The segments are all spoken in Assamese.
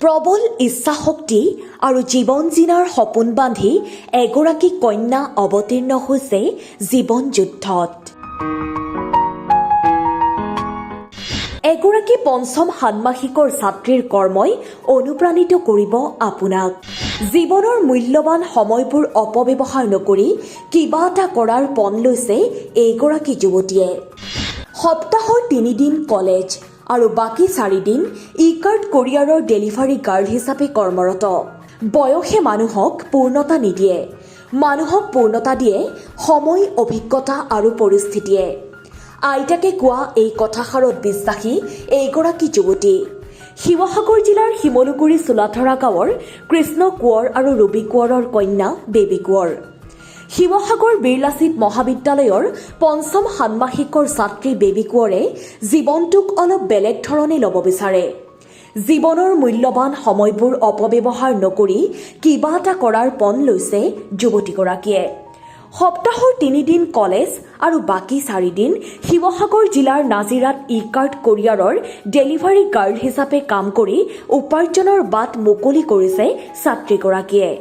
প্ৰবল ইচ্ছাশক্তি আৰু জীৱন জীনাৰ সপোন বান্ধি এগৰাকী কন্যা অৱতীৰ্ণ হৈছে জীৱন যুদ্ধত। এগৰাকী পঞ্চম ষান্মাসিকৰ ছাত্ৰীৰ কৰ্মই অনুপ্ৰাণিত কৰিব আপোনাক। জীৱনৰ মূল্যৱান সময়বোৰ অপব্যৱহাৰ নকৰি কিবা এটা কৰাৰ পণ লৈছে এইগৰাকী যুৱতীয়ে। সপ্তাহৰ 3 দিন কলেজ আৰু বাকী 4 দিন ই-কাৰ্ট কোৰিয়াৰৰ ডেলিভাৰী গাৰ্ল হিচাপে কৰ্মৰত। বয়সে মানুহক পূৰ্ণতা নিদিয়ে, মানুহক পূৰ্ণতা দিয়ে সময়, অভিজ্ঞতা আৰু পৰিস্থিতিয়ে। আইতাকে কোৱা এই কথাষাৰত বিশ্বাসী এইগৰাকী যুৱতী। শিৱসাগৰ জিলাৰ শিমলুগুৰি চোলাধৰা গাঁৱৰ কৃষ্ণ কোঁৱৰ আৰু ৰবি কোঁৱৰৰ কন্যা বেবী কোঁৱৰ। শিৱসাগৰ বীৰ লাচিত মহাবিদ্যালয়ৰ পঞ্চম ষান্মাসিকৰ ছাত্ৰী বেবী কোঁৱৰে জীৱনটোক অলপ বেলেগ ধৰণে ল'ব বিচাৰে। জীৱনৰ মূল্যৱান সময়বোৰ অপব্যৱহাৰ নকৰি কিবা এটা কৰাৰ পণ লৈছে যুৱতীগৰাকীয়ে। সপ্তাহৰ 3 দিন কলেজ আৰু বাকী 4 দিন শিৱসাগৰ জিলাৰ নাজিৰাত ই-কাৰ্ট কোৰিয়াৰৰ ডেলিভাৰী গাৰ্ল হিচাপে কাম কৰি উপাৰ্জনৰ বাট মুকলি কৰিছে ছাত্ৰীগৰাকীয়ে।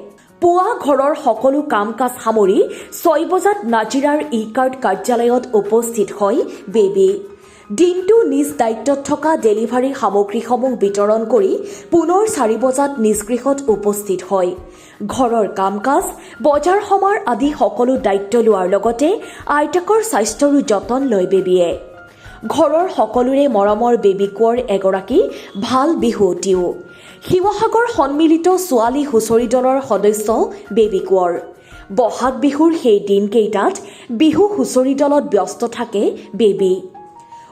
পুৱা ঘৰৰ সকলো কাম কাজ সামৰি 6 বজাত নাজিৰাৰ ই-কাৰ্ট কাৰ্যালয়ত উপস্থিত হয় বেবী। দিনটো নিজ দায়িত্বত থকা ডেলিভাৰী সামগ্ৰীসমূহ বিতৰণ কৰি পুনৰ 4 বজাত নিজ গৃহত উপস্থিত হয়। ঘৰৰ কাম কাজ, বজাৰ সমাৰ আদি সকলো দায়িত্ব লোৱাৰ লগতে আইতাকৰ স্বাস্থ্যৰো যতন লয় বেবীয়ে। ঘৰৰ সকলোৰে মৰমৰ বেবী কোঁৱৰ এগৰাকী ভাল বিহুৱতীও। শিৱসাগৰ সন্মিলিত ছোৱালী হুঁচৰি দলৰ সদস্য বেবী কোঁৱৰ। বহাগ বিহুৰ সেই দিনকেইটাত বিহু হুঁচৰি দলত ব্যস্ত থাকে বেবী।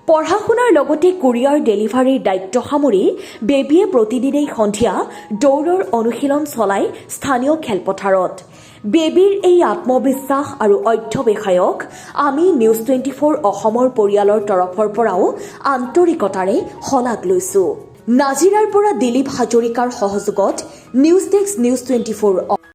পঢ়া শুনাৰ লগতে কোৰিয়াৰ ডেলিভাৰীৰ দায়িত্ব সামৰি বেবীয়ে প্ৰতিদিনেই সন্ধিয়া দৌৰৰ অনুশীলন চলায় স্থানীয় খেলপথাৰত। বেবীৰ এই আত্মবিশ্বাস আৰু অধ্যৱসায়ক আমি নিউজ 24 অসমৰ পৰিয়ালৰ তৰফৰ পৰাও আন্তৰিকতাৰে শলাগ লৈছো। নাজিৰাৰ পৰা দিলীপ হাজৰিকাৰ সহযোগত নিউজ ডেস্ক নিউজ 24।